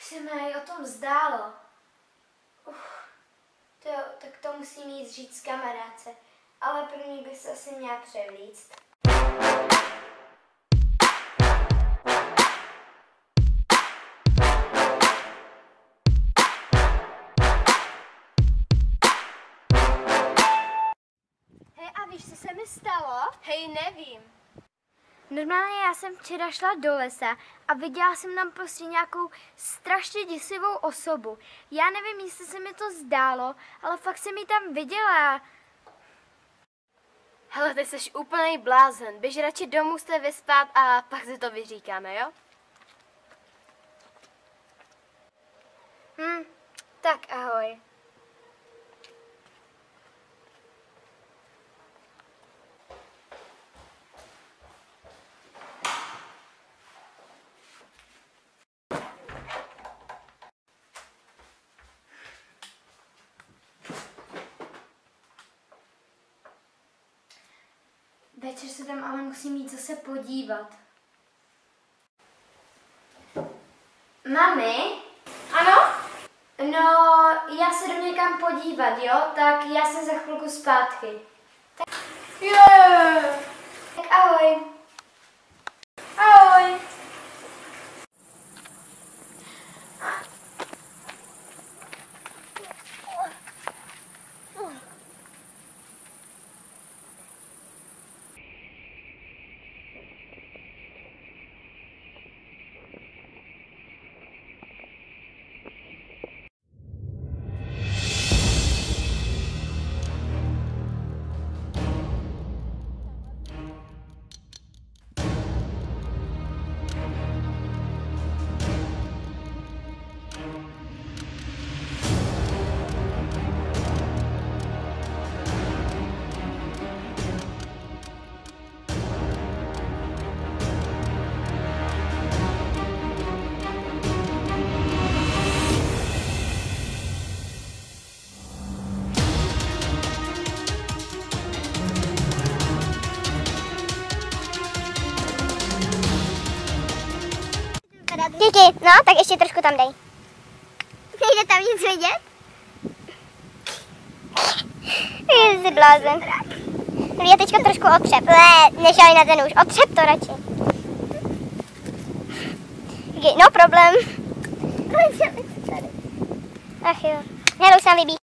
Už se mi o tom zdálo. Tak to musím jít říct kamarádce. Ale první bych se asi měla převlíct. Hej, a víš, co se mi stalo? Hej, nevím. Normálně já jsem včera šla do lesa a viděla jsem tam prostě nějakou strašně děsivou osobu. Já nevím, jestli se mi to zdálo, ale fakt jsem ji tam viděla. Hele, ty jsi úplnej blázen. Běž radši domů se vyspat a pak si to vyříkáme, jo? Tak ahoj. Večer se tam ale musím jít zase podívat. Mami? Ano? No, já se jdu někam podívat, jo? Tak já se za chvilku zpátky. Tak ahoj. Ahoj. Díky, no, tak ještě trošku tam dej. Nejde tam nic vidět? Jsi blázen. Já teďka trošku otřep. Nešali na ten už, otřep to radši. Díky, no problém. Ach jo, hele, už se nám vybíjí.